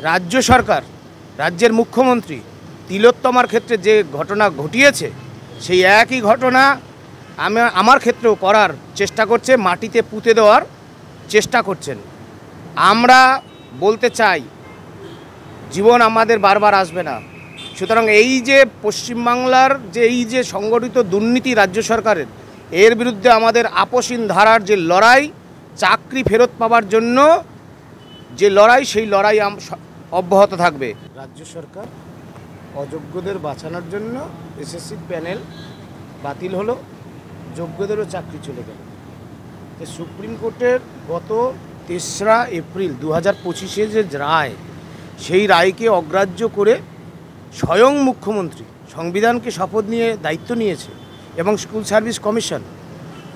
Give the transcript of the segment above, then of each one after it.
রাজ্য সরকার, রাজ্যের মুখ্যমন্ত্রী তিলোত্তমার ক্ষেত্রে যে ঘটনা ঘটিয়েছে সেই একই ঘটনা আমার ক্ষেত্রেও করার চেষ্টা করছে, মাটিতে পুঁতে দেওয়ার চেষ্টা করছেন। আমরা বলতে চাই জীবন আমাদের বারবার আসবে না। সুতরাং এই যে পশ্চিমবাংলার যে এই যে সংগঠিত দুর্নীতি রাজ্য সরকারের, এর বিরুদ্ধে আমাদের আপসীন ধারার যে লড়াই, চাকরি ফেরত পাওয়ার জন্য যে লড়াই, সেই লড়াই অব্যাহত থাকবে। রাজ্য সরকার অযোগ্যদের বাঁচানোর জন্য এসএসসি প্যানেল বাতিল হলো, যোগ্যদেরও চাকরি চলে গেল। সুপ্রিম কোর্টের গত 3রা এপ্রিল 2025 যে রায়, সেই রায়কে অগ্রাহ্য করে স্বয়ং মুখ্যমন্ত্রী সংবিধানকে শপথ নিয়ে দায়িত্ব নিয়েছে এবং স্কুল সার্ভিস কমিশন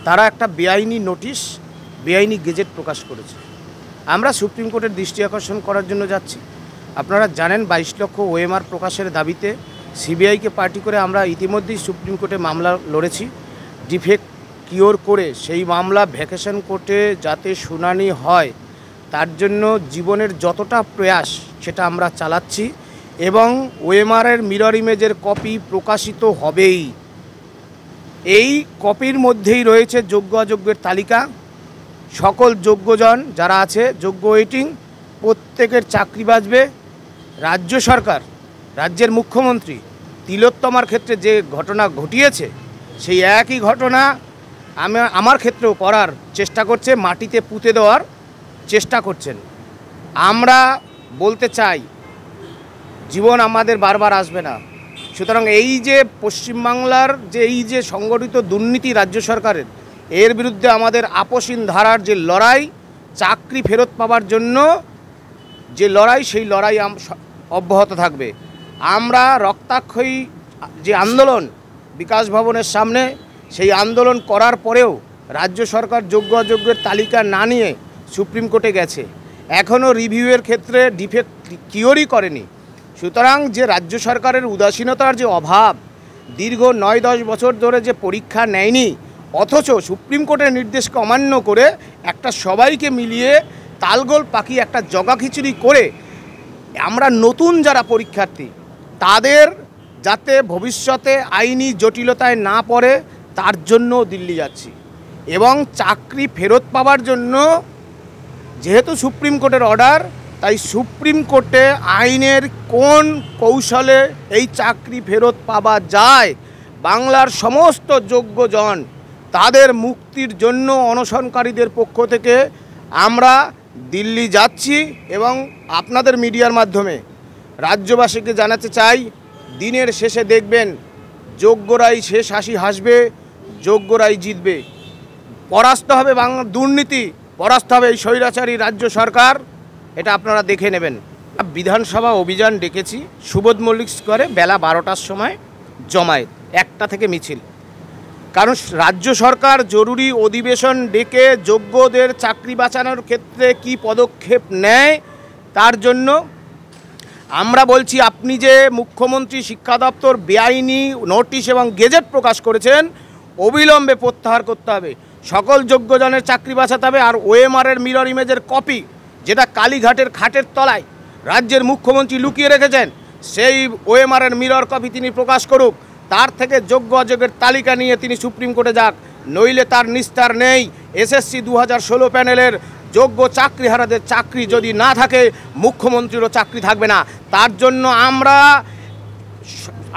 তারা একটা বেআইনি নোটিশ, বেআইনি গেজেট প্রকাশ করেছে। আমরা সুপ্রিম কোর্টের দৃষ্টি আকর্ষণ করার জন্য যাচ্ছি। আপনারা জানেন 22 লক্ষ ওএমআর প্রকাশের দাবিতে সিবিআইকে পার্টি করে আমরা ইতিমধ্যেই সুপ্রিম কোর্টে মামলা লড়েছি। ডিফেক্ট কিওর করে সেই মামলা ভ্যাকেশন কোর্টে যাতে শুনানি হয়, তার জন্য জীবনের যতটা প্রয়াস সেটা আমরা চালাচ্ছি এবং ওএমআরের মিরর ইমেজের কপি প্রকাশিত হবেই। এই কপির মধ্যেই রয়েছে যোগ্য অযোগ্যের তালিকা। সকল যোগ্যজন যারা আছে, যোগ্য ওয়েটিং, প্রত্যেকের চাকরি বাঁচবে। রাজ্য সরকার, রাজ্যের মুখ্যমন্ত্রী তিলোত্তমার ক্ষেত্রে যে ঘটনা ঘটিয়েছে সেই একই ঘটনা আমার ক্ষেত্রেও করার চেষ্টা করছে, মাটিতে পুঁতে দেওয়ার চেষ্টা করছেন। আমরা বলতে চাই জীবন আমাদের বারবার আসবে না। সুতরাং এই যে পশ্চিমবাংলার যে এই যে সংগঠিত দুর্নীতি রাজ্য সরকারের, এর বিরুদ্ধে আমাদের আপসীন ধারার যে লড়াই, চাকরি ফেরত পাওয়ার জন্য যে লড়াই, সেই লড়াই অব্যাহত থাকবে। আমরা রক্তাক্ষয়ী যে আন্দোলন বিকাশ ভবনের সামনে, সেই আন্দোলন করার পরেও রাজ্য সরকার যোগ্য অযোগ্যের তালিকা না নিয়ে সুপ্রিম কোর্টে গেছে, এখনও রিভিউয়ের ক্ষেত্রে ডিফেক্ট কিওরই করেনি। সুতরাং যে রাজ্য সরকারের উদাসীনতার যে অভাব, দীর্ঘ 9-10 বছর ধরে যে পরীক্ষা নেয়নি, অথচ সুপ্রিম কোর্টের নির্দেশকে অমান্য করে একটা সবাইকে মিলিয়ে তালগোল পাখি একটা জগা খিচুড়ি করে আমরা নতুন যারা পরীক্ষার্থী তাদের যাতে ভবিষ্যতে আইনি জটিলতায় না পড়ে তার জন্য দিল্লি যাচ্ছি। এবং চাকরি ফেরত পাওয়ার জন্য যেহেতু সুপ্রিম কোর্টের অর্ডার, তাই সুপ্রিম কোর্টে আইনের কোন কৌশলে এই চাকরি ফেরত পাওয়া যায়, বাংলার সমস্ত যোগ্যজন তাদের মুক্তির জন্য অনশনকারীদের পক্ষ থেকে আমরা দিল্লি যাচ্ছি। এবং আপনাদের মিডিয়ার মাধ্যমে রাজ্যবাসীকে জানাতে চাই, দিনের শেষে দেখবেন যোগ্যরাই শেষ হাসি হাসবে, যোগ্যরাই জিতবে। পরাস্ত হবে বাংলার দুর্নীতি, পরাস্ত হবে এই স্বৈরাচারী রাজ্য সরকার, এটা আপনারা দেখে নেবেন। বিধানসভা অভিযান ডেকেছি সুবোধ মল্লিক স্কোয়ারে বেলা 12টার সময় জমায়েত, 1টা থেকে মিছিল। কারণ রাজ্য সরকার জরুরি অধিবেশন ডেকে যোগ্যদের চাকরি বাঁচানোর ক্ষেত্রে কি পদক্ষেপ নেয় তার জন্য আমরা বলছি, আপনি যে মুখ্যমন্ত্রী শিক্ষা দপ্তর বেআইনি নোটিশ এবং গেজেট প্রকাশ করেছেন, অবিলম্বে প্রত্যাহার করতে হবে। সকল যোগ্যজনের চাকরি বাঁচাতে হবে। আর ওএমআরের মিরর ইমেজের কপি, যেটা কালীঘাটের খাটের তলায় রাজ্যের মুখ্যমন্ত্রী লুকিয়ে রেখেছেন, সেই ওএমআরের মিরর কপি তিনি প্রকাশ করুক। তার থেকে যোগ্য অযোগ্যের তালিকা নিয়ে তিনি সুপ্রিম কোর্টে যাক, নইলে তার নিস্তার নেই। এসএসসি 2016 প্যানেলের যোগ্য চাকরিহারাদের চাকরি যদি না থাকে, মুখ্যমন্ত্রীরও চাকরি থাকবে না। তার জন্য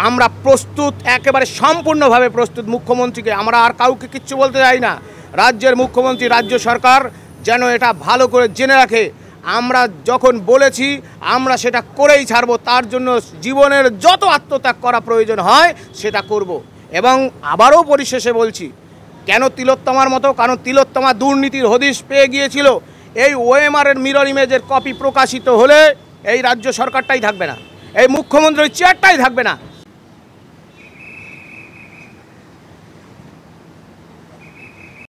আমরা প্রস্তুত, একেবারে সম্পূর্ণভাবে প্রস্তুত। মুখ্যমন্ত্রীকে আমরা আর কাউকে কিচ্ছু বলতে চাই না। রাজ্যের মুখ্যমন্ত্রী, রাজ্য সরকার যেন এটা ভালো করে জেনে রাখে, আমরা যখন বলেছি আমরা সেটা করেই ছাড়ব। তার জন্য জীবনের যত আত্মত্যাগ করা প্রয়োজন হয় সেটা করব। এবং আবারও পরিশেষে বলছি, কেন তিলোত্তমার মতো? কারণ তিলোত্তমা দুর্নীতির হদিশ পেয়ে গিয়েছিল। এই ওএমআরের মিরর ইমেজের কপি প্রকাশিত হলে এই রাজ্য সরকারটাই থাকবে না, এই মুখ্যমন্ত্রীর চেয়ারটাই থাকবে না।